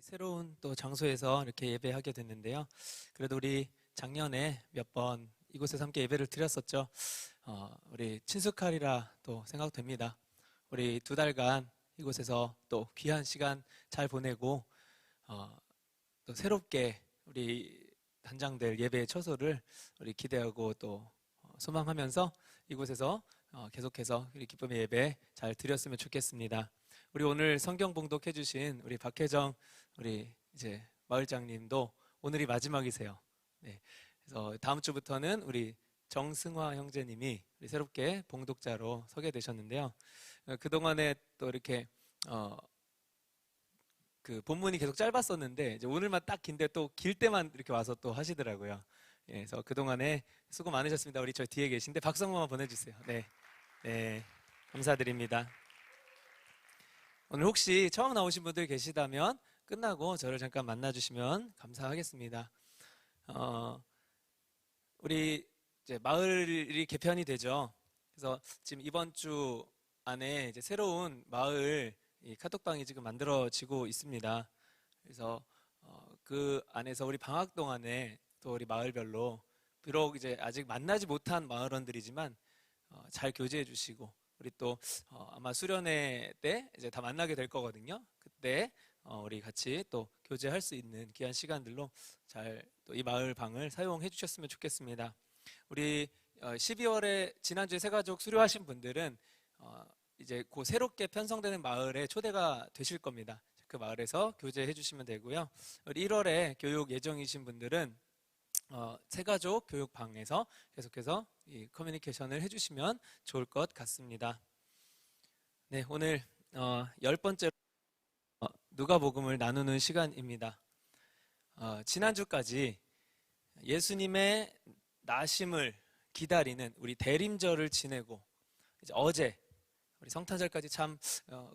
새로운 또 장소에서 이렇게 예배하게 됐는데요. 그래도 우리 작년에 몇 번 이곳에서 함께 예배를 드렸었죠. 우리 친숙하리라 또 생각됩니다. 우리 2달간 이곳에서 또 귀한 시간 잘 보내고 또 새롭게 우리 단장될 예배의 처소를 우리 기대하고 또 소망하면서 이곳에서 계속해서 우리 기쁨의 예배 잘 드렸으면 좋겠습니다. 우리 오늘 성경 봉독해 주신 우리 박혜정 우리 이제 마을장님도 오늘이 마지막이세요. 네. 그래서 다음 주부터는 우리 정승화 형제님이 우리 새롭게 봉독자로 서게 되셨는데요. 그동안에 또 이렇게 그 본문이 계속 짧았었는데 이제 오늘만 딱 긴데 또 길 때만 이렇게 와서 또 하시더라고요. 예, 그래서 그동안에 수고 많으셨습니다. 우리 저 뒤에 계신데 박수 한번 보내주세요. 네, 네, 감사드립니다. 오늘 혹시 처음 나오신 분들 계시다면 끝나고 저를 잠깐 만나주시면 감사하겠습니다. 우리 이제 마을이 개편이 되죠. 그래서 지금 이번 주 안에 이제 새로운 마을 이 카톡방이 지금 만들어지고 있습니다. 그래서 그 안에서 우리 방학 동안에 또 우리 마을별로 비록 이제 아직 만나지 못한 마을원들이지만 잘 교제해 주시고 우리 또 아마 수련회 때 이제 다 만나게 될 거거든요. 그때 우리 같이 또 교제할 수 있는 귀한 시간들로 잘 또 이 마을 방을 사용해 주셨으면 좋겠습니다. 우리 12월에 지난주에 새가족 수료하신 분들은 이제 곧 새롭게 편성되는 마을에 초대가 되실 겁니다. 그 마을에서 교제해 주시면 되고요. 우리 1월에 교육 예정이신 분들은 새가족 교육방에서 계속해서 이 커뮤니케이션을 해주시면 좋을 것 같습니다. 네, 오늘 10번째로 누가복음을 나누는 시간입니다. 지난주까지 예수님의 나심을 기다리는 우리 대림절을 지내고 이제 어제 우리 성탄절까지 참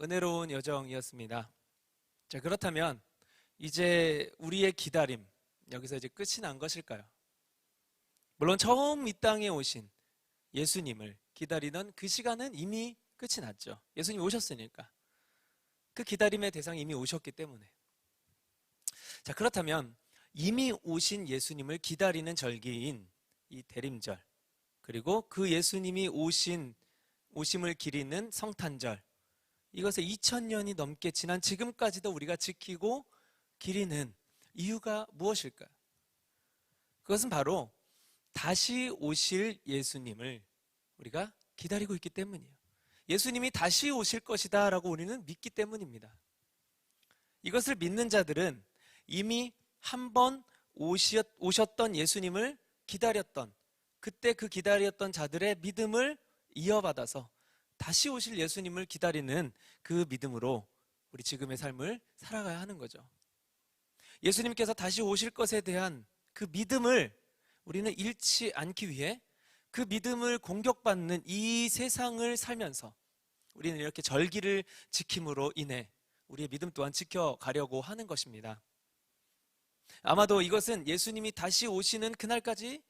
은혜로운 여정이었습니다. 자, 그렇다면 이제 우리의 기다림 여기서 이제 끝이 난 것일까요? 물론 처음 이 땅에 오신 예수님을 기다리던 그 시간은 이미 끝이 났죠. 예수님 오셨으니까. 그 기다림의 대상이 이미 오셨기 때문에. 자, 그렇다면 이미 오신 예수님을 기다리는 절기인 이 대림절, 그리고 그 예수님이 오심을 기리는 성탄절, 이것을 2000년이 넘게 지난 지금까지도 우리가 지키고 기리는 이유가 무엇일까요? 그것은 바로 다시 오실 예수님을 우리가 기다리고 있기 때문이에요. 예수님이 다시 오실 것이다 라고 우리는 믿기 때문입니다. 이것을 믿는 자들은 이미 한 번 오셨던 예수님을 기다렸던, 그때 그 기다렸던 자들의 믿음을 이어받아서 다시 오실 예수님을 기다리는 그 믿음으로 우리 지금의 삶을 살아가야 하는 거죠. 예수님께서 다시 오실 것에 대한 그 믿음을 우리는 잃지 않기 위해 그 믿음을 공격받는 이 세상을 살면서 우리는 이렇게 절기를 지킴으로 인해 우리의 믿음 또한 지켜가려고 하는 것입니다. 아마도 이것은 예수님이 다시 오시는 그날까지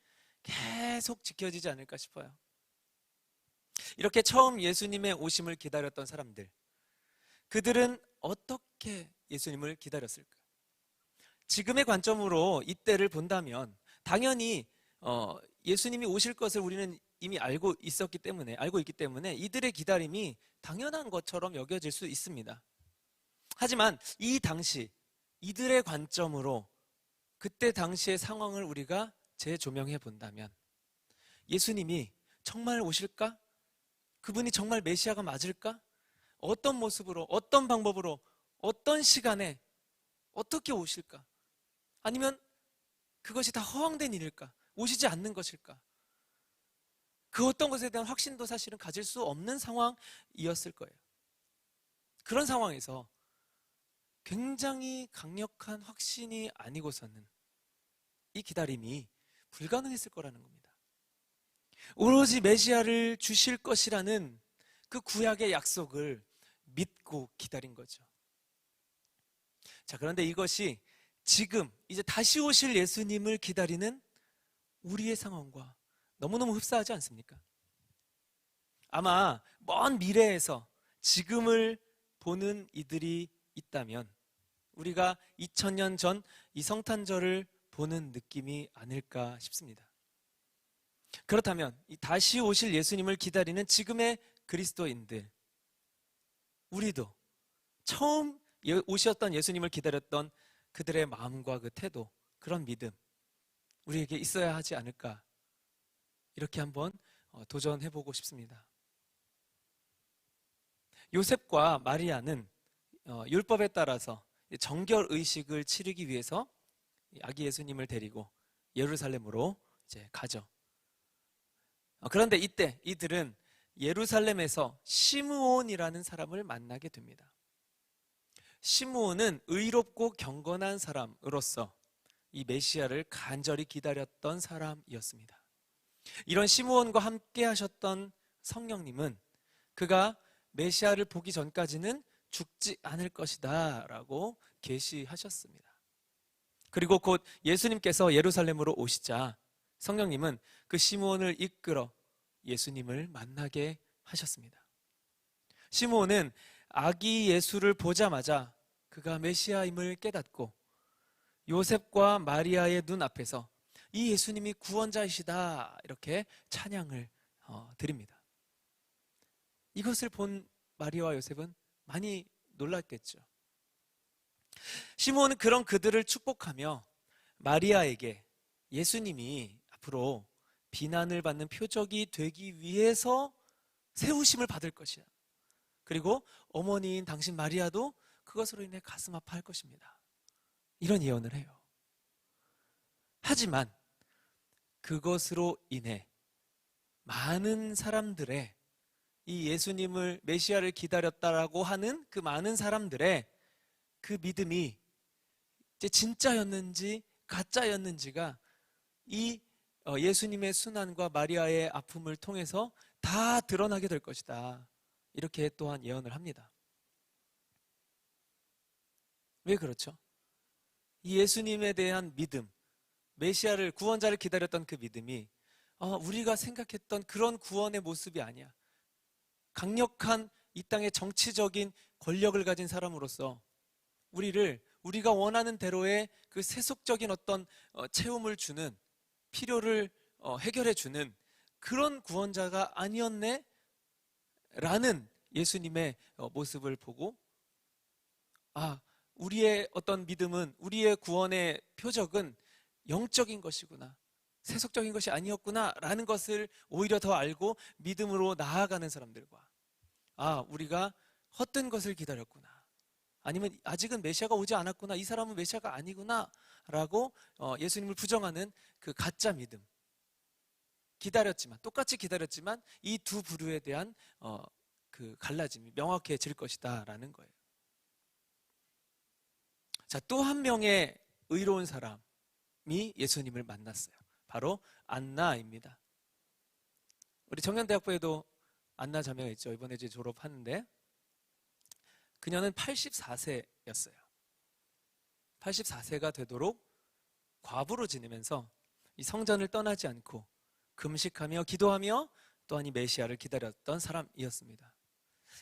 계속 지켜지지 않을까 싶어요. 이렇게 처음 예수님의 오심을 기다렸던 사람들, 그들은 어떻게 예수님을 기다렸을까? 지금의 관점으로 이때를 본다면 당연히 예수님이 오실 것을 우리는 이미 알고 있기 때문에 이들의 기다림이 당연한 것처럼 여겨질 수 있습니다. 하지만 이 당시 이들의 관점으로 그때 당시의 상황을 우리가 재조명해 본다면 예수님이 정말 오실까? 그분이 정말 메시아가 맞을까? 어떤 모습으로, 어떤 방법으로, 어떤 시간에 어떻게 오실까? 아니면 그것이 다 허황된 일일까? 오시지 않는 것일까? 그 어떤 것에 대한 확신도 사실은 가질 수 없는 상황이었을 거예요. 그런 상황에서 굉장히 강력한 확신이 아니고서는 이 기다림이 불가능했을 거라는 겁니다. 오로지 메시아를 주실 것이라는 그 구약의 약속을 믿고 기다린 거죠. 자, 그런데 이것이 지금 이제 다시 오실 예수님을 기다리는 우리의 상황과 너무너무 흡사하지 않습니까? 아마 먼 미래에서 지금을 보는 이들이 있다면 우리가 2000년 전 이 성탄절을 보는 느낌이 아닐까 싶습니다. 그렇다면 이 다시 오실 예수님을 기다리는 지금의 그리스도인들, 우리도 처음 오셨던 예수님을 기다렸던 그들의 마음과 그 태도, 그런 믿음 우리에게 있어야 하지 않을까, 이렇게 한번 도전해보고 싶습니다. 요셉과 마리아는 율법에 따라서 정결 의식을 치르기 위해서 아기 예수님을 데리고 예루살렘으로 이제 가죠. 그런데 이때 이들은 예루살렘에서 시므온이라는 사람을 만나게 됩니다. 시므온은 의롭고 경건한 사람으로서 이 메시아를 간절히 기다렸던 사람이었습니다. 이런 시므온과 함께 하셨던 성령님은 그가 메시아를 보기 전까지는 죽지 않을 것이다 라고 계시하셨습니다. 그리고 곧 예수님께서 예루살렘으로 오시자 성령님은 그 시므온을 이끌어 예수님을 만나게 하셨습니다. 시므온은 아기 예수를 보자마자 그가 메시아임을 깨닫고 요셉과 마리아의 눈앞에서 이 예수님이 구원자이시다 이렇게 찬양을 드립니다. 이것을 본 마리아와 요셉은 많이 놀랐겠죠. 시므온은 그런 그들을 축복하며 마리아에게 예수님이 앞으로 비난을 받는 표적이 되기 위해서 세우심을 받을 것이야. 그리고 어머니인 당신 마리아도 그것으로 인해 가슴 아파할 것입니다. 이런 예언을 해요. 하지만 그것으로 인해 많은 사람들의 이 예수님을 메시아를 기다렸다라고 하는 그 많은 사람들의 그 믿음이 이제 진짜였는지 가짜였는지가 이 예수님의 순환과 마리아의 아픔을 통해서 다 드러나게 될 것이다. 이렇게 또한 예언을 합니다. 왜 그렇죠? 이 예수님에 대한 믿음, 메시아를, 구원자를 기다렸던 그 믿음이 우리가 생각했던 그런 구원의 모습이 아니야. 강력한 이 땅의 정치적인 권력을 가진 사람으로서 우리가 원하는 대로의 그 세속적인 어떤 채움을 주는, 필요를 해결해 주는 그런 구원자가 아니었네? 라는 예수님의 모습을 보고 우리의 어떤 믿음은, 우리의 구원의 표적은 영적인 것이구나, 세속적인 것이 아니었구나 라는 것을 오히려 더 알고 믿음으로 나아가는 사람들과 우리가 헛된 것을 기다렸구나, 아니면 아직은 메시아가 오지 않았구나, 이 사람은 메시아가 아니구나 라고 예수님을 부정하는 그 가짜 믿음, 똑같이 기다렸지만 이 두 부류에 대한 그 갈라짐이 명확해질 것이다 라는 거예요. 자, 또 한 명의 의로운 사람이 예수님을 만났어요. 바로 안나입니다. 우리 청년대학부에도 안나 자매가 있죠. 이번에 이제 졸업하는데 그녀는 84세였어요. 84세가 되도록 과부로 지내면서 이 성전을 떠나지 않고 금식하며 기도하며 또한 이 메시아를 기다렸던 사람이었습니다.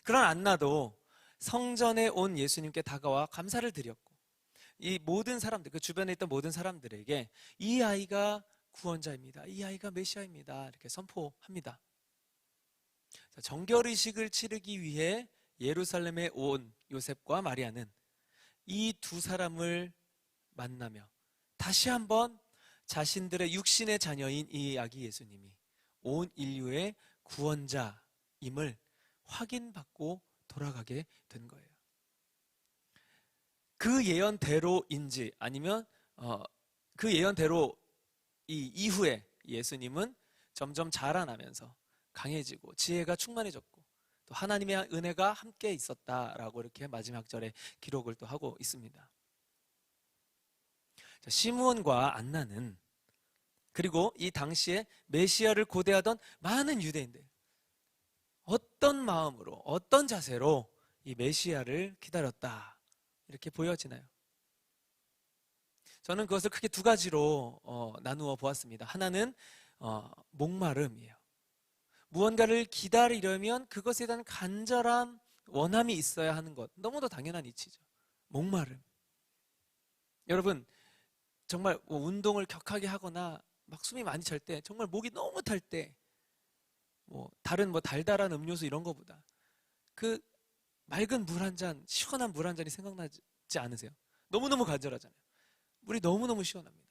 그런 안나도 성전에 온 예수님께 다가와 감사를 드렸고 이 모든 사람들, 그 주변에 있던 모든 사람들에게 이 아이가 구원자입니다, 이 아이가 메시아입니다 이렇게 선포합니다. 정결의식을 치르기 위해 예루살렘에 온 요셉과 마리아는 이 두 사람을 만나며 다시 한번 자신들의 육신의 자녀인 이 아기 예수님이 온 인류의 구원자임을 확인받고 돌아가게 된 거예요. 그 예언대로인지 아니면 그 예언대로 이 이후에 예수님은 점점 자라나면서 강해지고 지혜가 충만해졌고 또 하나님의 은혜가 함께 있었다라고 이렇게 마지막 절에 기록을 또 하고 있습니다. 자, 시므온과 안나는 그리고 이 당시에 메시아를 고대하던 많은 유대인들, 어떤 마음으로, 어떤 자세로 이 메시아를 기다렸다 이렇게 보여지나요? 저는 그것을 크게 두 가지로 나누어 보았습니다. 하나는 목마름이에요. 무언가를 기다리려면 그것에 대한 간절한 원함이 있어야 하는 것, 너무도 당연한 이치죠. 목마름. 여러분, 정말 뭐 운동을 격하게 하거나 막 숨이 많이 찰 때, 정말 목이 너무 탈 때, 뭐 다른 뭐 달달한 음료수 이런 거보다 그 맑은 물 한 잔, 시원한 물 한 잔이 생각나지 않으세요? 너무너무 간절하잖아요. 물이 너무너무 시원합니다.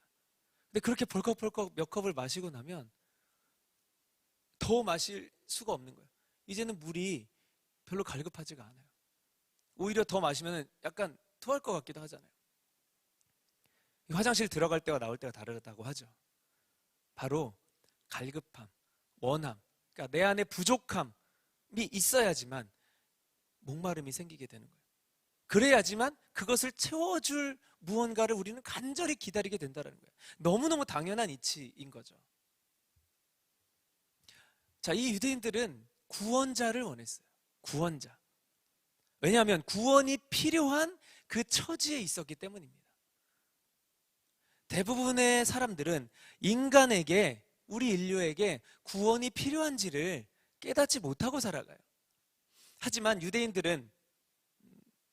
근데 그렇게 벌컥벌컥 몇 컵을 마시고 나면 더 마실 수가 없는 거예요. 이제는 물이 별로 갈급하지가 않아요. 오히려 더 마시면 약간 토할 것 같기도 하잖아요. 화장실 들어갈 때와 나올 때가 다르다고 하죠. 바로 갈급함, 원함, 그러니까 내 안에 부족함이 있어야지만 목마름이 생기게 되는 거예요. 그래야지만 그것을 채워줄 무언가를 우리는 간절히 기다리게 된다는 거예요. 너무너무 당연한 이치인 거죠. 자, 이 유대인들은 구원자를 원했어요. 구원자. 왜냐하면 구원이 필요한 그 처지에 있었기 때문입니다. 대부분의 사람들은 인간에게, 우리 인류에게 구원이 필요한지를 깨닫지 못하고 살아가요. 하지만 유대인들은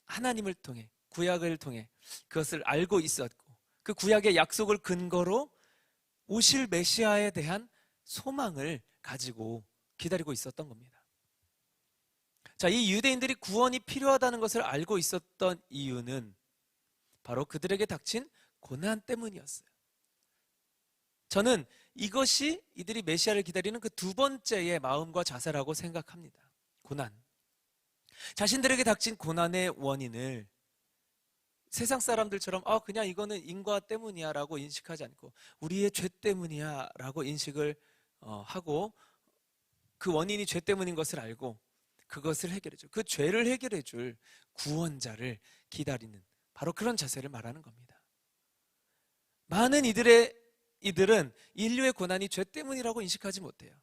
하나님을 통해, 구약을 통해 그것을 알고 있었고, 그 구약의 약속을 근거로 오실 메시아에 대한 소망을 가지고 기다리고 있었던 겁니다. 자, 이 유대인들이 구원이 필요하다는 것을 알고 있었던 이유는 바로 그들에게 닥친 고난 때문이었어요. 저는 이것이 이들이 메시아를 기다리는 그 두 번째의 마음과 자세라고 생각합니다. 고난. 자신들에게 닥친 고난의 원인을 세상 사람들처럼 그냥 이거는 인과 때문이야 라고 인식하지 않고 우리의 죄 때문이야 라고 인식을 하고 그 원인이 죄 때문인 것을 알고 그것을 해결해 줄, 그 죄를 해결해 줄 구원자를 기다리는 바로 그런 자세를 말하는 겁니다. 많은 이들은 인류의 고난이 죄 때문이라고 인식하지 못해요.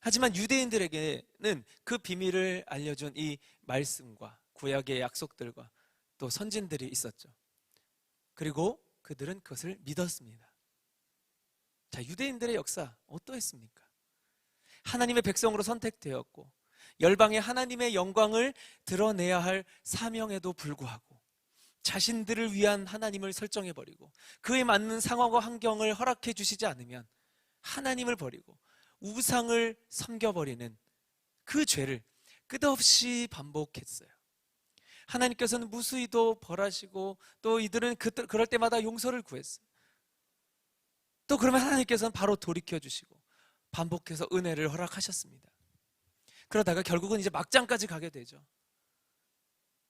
하지만 유대인들에게는 그 비밀을 알려준 이 말씀과 구약의 약속들과 또 선진들이 있었죠. 그리고 그들은 그것을 믿었습니다. 자, 유대인들의 역사 어떠했습니까? 하나님의 백성으로 선택되었고 열방에 하나님의 영광을 드러내야 할 사명에도 불구하고 자신들을 위한 하나님을 설정해버리고 그에 맞는 상황과 환경을 허락해 주시지 않으면 하나님을 버리고 우상을 섬겨버리는 그 죄를 끝없이 반복했어요. 하나님께서는 무수히도 벌하시고 또 이들은 그럴 때마다 용서를 구했어요. 또 그러면 하나님께서는 바로 돌이켜 주시고 반복해서 은혜를 허락하셨습니다. 그러다가 결국은 이제 막장까지 가게 되죠.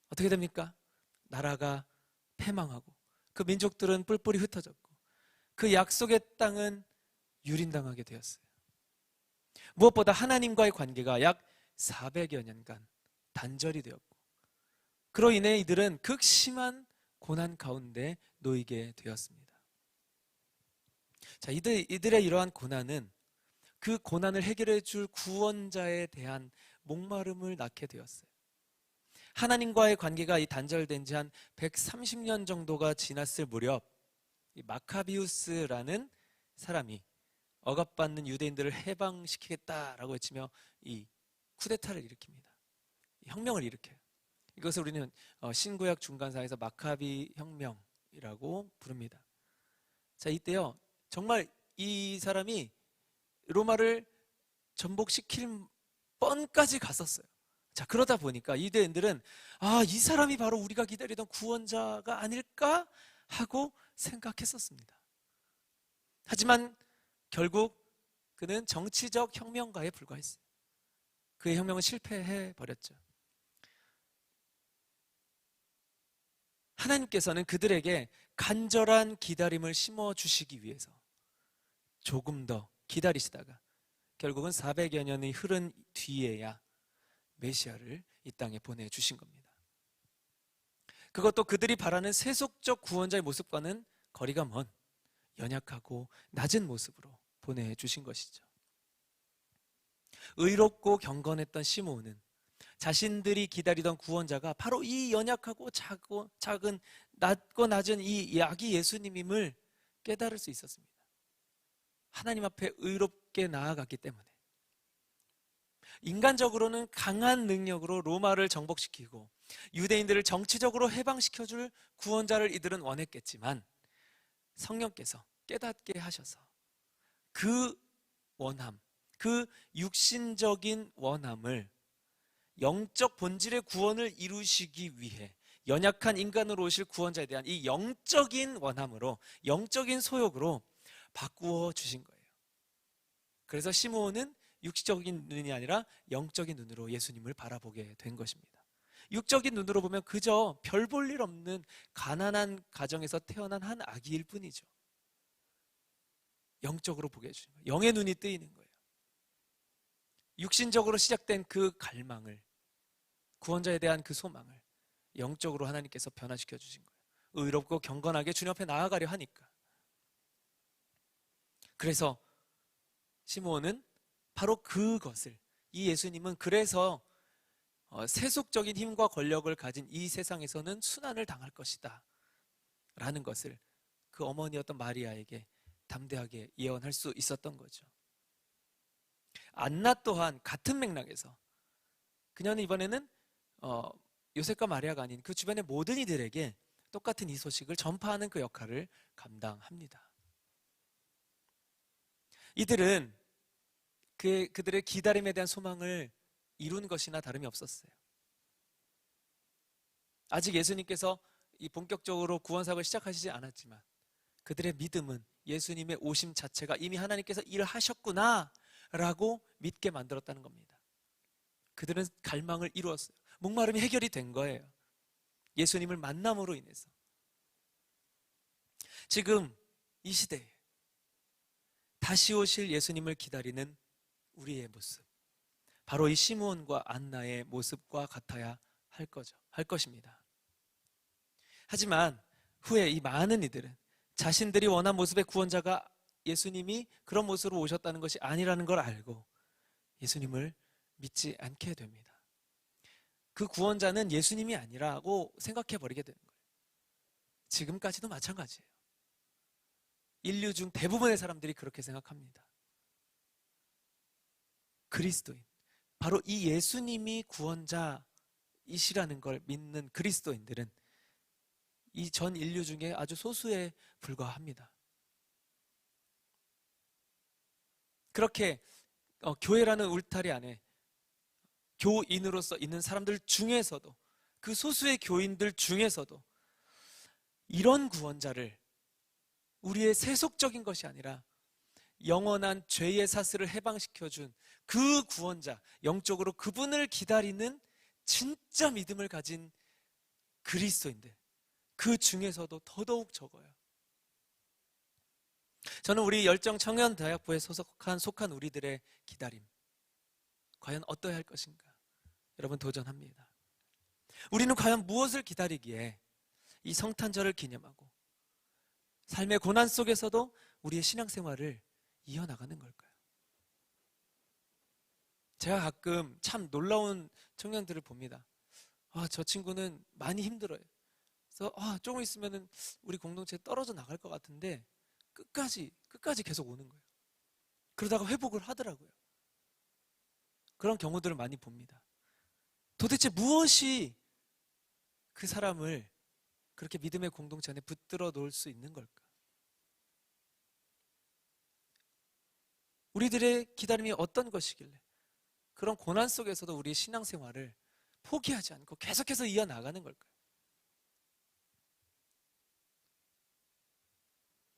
어떻게 됩니까? 나라가 패망하고 그 민족들은 뿔뿔이 흩어졌고 그 약속의 땅은 유린당하게 되었어요. 무엇보다 하나님과의 관계가 약 400여 년간 단절이 되었고 그로 인해 이들은 극심한 고난 가운데 놓이게 되었습니다. 자, 이들의 이러한 고난은 그 고난을 해결해 줄 구원자에 대한 목마름을 낳게 되었어요. 하나님과의 관계가 단절된 지 한 130년 정도가 지났을 무렵 이 마카비우스라는 사람이 억압받는 유대인들을 해방시키겠다라고 외치며 이 쿠데타를 일으킵니다. 혁명을 일으켜요. 이것을 우리는 신구약 중간사에서 마카비 혁명이라고 부릅니다. 자, 이때요 정말 이 사람이 로마를 전복시킬 뻔까지 갔었어요. 자, 그러다 보니까 유대인들은 이 사람이 바로 우리가 기다리던 구원자가 아닐까 하고 생각했었습니다. 하지만 결국 그는 정치적 혁명가에 불과했어요. 그의 혁명은 실패해 버렸죠. 하나님께서는 그들에게 간절한 기다림을 심어주시기 위해서 조금 더 기다리시다가 결국은 400여 년이 흐른 뒤에야 메시아를 이 땅에 보내주신 겁니다. 그것도 그들이 바라는 세속적 구원자의 모습과는 거리가 먼 연약하고 낮은 모습으로 보내주신 것이죠. 의롭고 경건했던 시므온은 자신들이 기다리던 구원자가 바로 이 연약하고 작은 낮고 낮은 이 아기 예수님임을 깨달을 수 있었습니다. 하나님 앞에 의롭게 나아갔기 때문에. 인간적으로는 강한 능력으로 로마를 정복시키고 유대인들을 정치적으로 해방시켜줄 구원자를 이들은 원했겠지만 성령께서 깨닫게 하셔서 그 원함, 그 육신적인 원함을 영적 본질의 구원을 이루시기 위해 연약한 인간으로 오실 구원자에 대한 이 영적인 원함으로, 영적인 소욕으로 바꾸어 주신 거예요. 그래서 시므온은 육적인 눈이 아니라 영적인 눈으로 예수님을 바라보게 된 것입니다. 육적인 눈으로 보면 그저 별 볼 일 없는 가난한 가정에서 태어난 한 아기일 뿐이죠. 영적으로 보게 해주신 거예요. 영의 눈이 뜨이는 거예요. 육신적으로 시작된 그 갈망을, 구원자에 대한 그 소망을 영적으로 하나님께서 변화시켜 주신 거예요. 의롭고 경건하게 주님 앞에 나아가려 하니까. 그래서 시므온은 바로 그것을, 이 예수님은 그래서 세속적인 힘과 권력을 가진 이 세상에서는 순환을 당할 것이다 라는 것을 그 어머니였던 마리아에게 담대하게 예언할 수 있었던 거죠. 안나 또한 같은 맥락에서 그녀는 이번에는 요셉과 마리아가 아닌 그 주변의 모든 이들에게 똑같은 이 소식을 전파하는 그 역할을 감당합니다. 이들은 그들의 기다림에 대한 소망을 이룬 것이나 다름이 없었어요. 아직 예수님께서 이 본격적으로 구원사역을 시작하시지 않았지만 그들의 믿음은 예수님의 오심 자체가 이미 하나님께서 일을 하셨구나 라고 믿게 만들었다는 겁니다. 그들은 갈망을 이루었어요. 목마름이 해결이 된 거예요. 예수님을 만남으로 인해서. 지금 이 시대에 다시 오실 예수님을 기다리는 우리의 모습, 바로 이 시므온과 안나의 모습과 같아야 할 것입니다. 하지만 후에 이 많은 이들은 자신들이 원한 모습의 구원자가 예수님이 그런 모습으로 오셨다는 것이 아니라는 걸 알고 예수님을 믿지 않게 됩니다. 그 구원자는 예수님이 아니라고 생각해 버리게 되는 거예요. 지금까지도 마찬가지예요. 인류 중 대부분의 사람들이 그렇게 생각합니다. 그리스도인, 바로 이 예수님이 구원자이시라는 걸 믿는 그리스도인들은 이 전 인류 중에 아주 소수에 불과합니다. 그렇게 교회라는 울타리 안에 교인으로서 있는 사람들 중에서도, 그 소수의 교인들 중에서도 이런 구원자를, 우리의 세속적인 것이 아니라 영원한 죄의 사슬을 해방시켜준 그 구원자, 영적으로 그분을 기다리는 진짜 믿음을 가진 그리스도인들, 그 중에서도 더더욱 적어요. 저는 우리 열정청년대학부에 속한 우리들의 기다림, 과연 어떠해야 할 것인가? 여러분, 도전합니다. 우리는 과연 무엇을 기다리기에 이 성탄절을 기념하고 삶의 고난 속에서도 우리의 신앙생활을 이어나가는 걸까요? 제가 가끔 참 놀라운 청년들을 봅니다. 저 친구는 많이 힘들어요. 그래서 조금 있으면 우리 공동체에 떨어져 나갈 것 같은데 끝까지 계속 오는 거예요. 그러다가 회복을 하더라고요. 그런 경우들을 많이 봅니다. 도대체 무엇이 그 사람을 그렇게 믿음의 공동체 안에 붙들어 놓을 수 있는 걸까? 우리들의 기다림이 어떤 것이길래 그런 고난 속에서도 우리의 신앙생활을 포기하지 않고 계속해서 이어나가는 걸까요?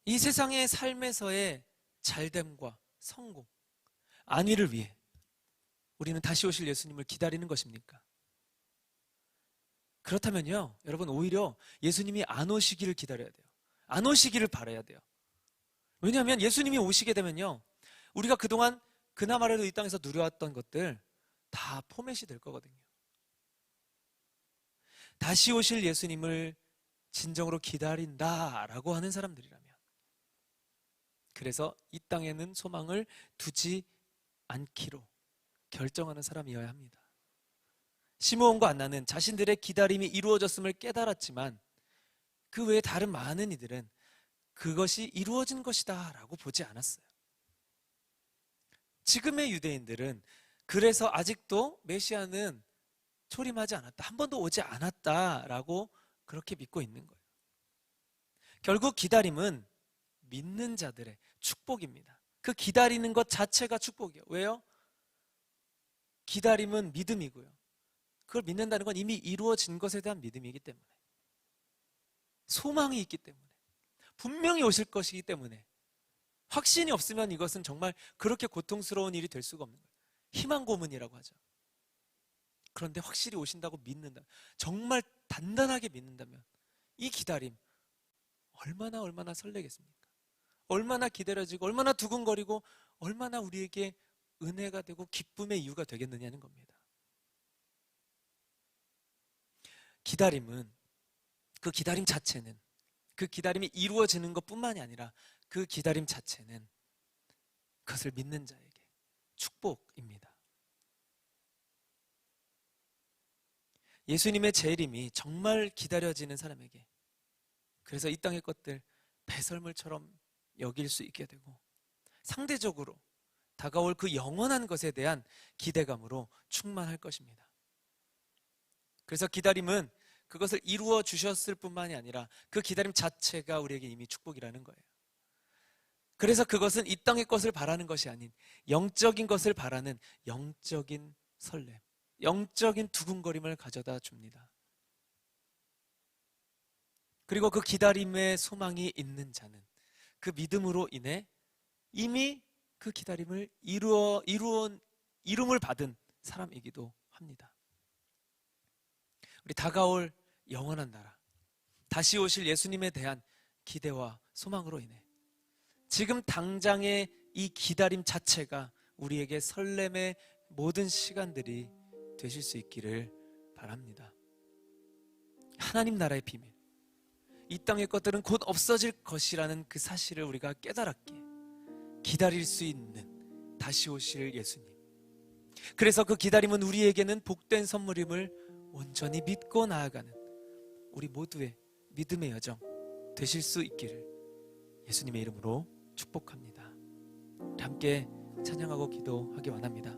이 세상의 삶에서의 잘됨과 성공, 안위를 위해 우리는 다시 오실 예수님을 기다리는 것입니까? 그렇다면요, 여러분, 오히려 예수님이 안 오시기를 기다려야 돼요. 안 오시기를 바라야 돼요. 왜냐하면 예수님이 오시게 되면요, 우리가 그동안 그나마라도 이 땅에서 누려왔던 것들 다 포맷이 될 거거든요. 다시 오실 예수님을 진정으로 기다린다라고 하는 사람들이라면, 그래서 이 땅에는 소망을 두지 않기로 결정하는 사람이어야 합니다. 시므온과 안나는 자신들의 기다림이 이루어졌음을 깨달았지만 그 외에 다른 많은 이들은 그것이 이루어진 것이다 라고 보지 않았어요. 지금의 유대인들은 그래서 아직도 메시아는 초림하지 않았다, 한 번도 오지 않았다라고 그렇게 믿고 있는 거예요. 결국 기다림은 믿는 자들의 축복입니다. 그 기다리는 것 자체가 축복이에요. 왜요? 기다림은 믿음이고요. 그걸 믿는다는 건 이미 이루어진 것에 대한 믿음이기 때문에, 소망이 있기 때문에, 분명히 오실 것이기 때문에, 확신이 없으면 이것은 정말 그렇게 고통스러운 일이 될 수가 없는 거예요. 희망 고문이라고 하죠. 그런데 확실히 오신다고 믿는다, 정말 단단하게 믿는다면 이 기다림 얼마나 설레겠습니까? 얼마나 기다려지고 얼마나 두근거리고 얼마나 우리에게 은혜가 되고 기쁨의 이유가 되겠느냐는 겁니다. 기다림은, 그 기다림 자체는, 그 기다림이 이루어지는 것뿐만이 아니라 그 기다림 자체는 그것을 믿는 자에게 축복입니다. 예수님의 재림이 정말 기다려지는 사람에게, 그래서 이 땅의 것들 배설물처럼 여길 수 있게 되고, 상대적으로 다가올 그 영원한 것에 대한 기대감으로 충만할 것입니다. 그래서 기다림은 그것을 이루어 주셨을 뿐만이 아니라 그 기다림 자체가 우리에게 이미 축복이라는 거예요. 그래서 그것은 이 땅의 것을 바라는 것이 아닌 영적인 것을 바라는 영적인 설렘, 영적인 두근거림을 가져다 줍니다. 그리고 그 기다림의 소망이 있는 자는 그 믿음으로 인해 이미 그 기다림을 이름을 받은 사람이기도 합니다. 우리 다가올 영원한 나라, 다시 오실 예수님에 대한 기대와 소망으로 인해 지금 당장의 이 기다림 자체가 우리에게 설렘의 모든 시간들이 되실 수 있기를 바랍니다. 하나님 나라의 비밀, 이 땅의 것들은 곧 없어질 것이라는 그 사실을 우리가 깨달았기에 기다릴 수 있는 다시 오실 예수님, 그래서 그 기다림은 우리에게는 복된 선물임을 온전히 믿고 나아가는 우리 모두의 믿음의 여정 되실 수 있기를 예수님의 이름으로 축복합니다. 우리 함께 찬양하고 기도하기 원합니다.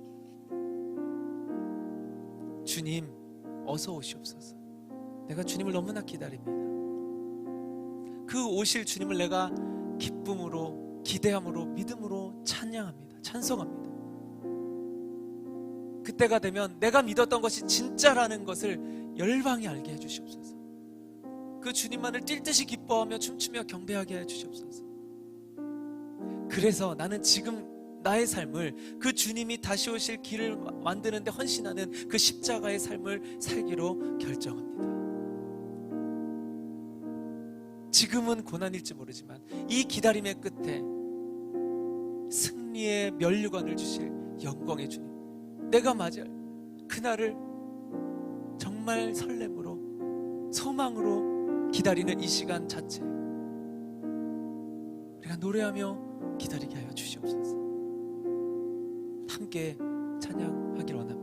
주님, 어서 오시옵소서. 내가 주님을 너무나 기다립니다. 그 오실 주님을 내가 기쁨으로, 기대함으로, 믿음으로 찬양합니다. 찬송합니다. 그때가 되면 내가 믿었던 것이 진짜라는 것을 열방이 알게 해주시옵소서. 그 주님만을 뛸 듯이 기뻐하며 춤추며 경배하게 해주시옵소서. 그래서 나는 지금 나의 삶을 그 주님이 다시 오실 길을 만드는데 헌신하는 그 십자가의 삶을 살기로 결정합니다. 지금은 고난일지 모르지만 이 기다림의 끝에 승리의 면류관을 주실 영광의 주님, 내가 맞을 그날을 정말 설렘으로, 소망으로 기다리는 이 시간 자체 우리가 노래하며 기다리게 하여 주시옵소서. 함께 찬양하기를 원합니다.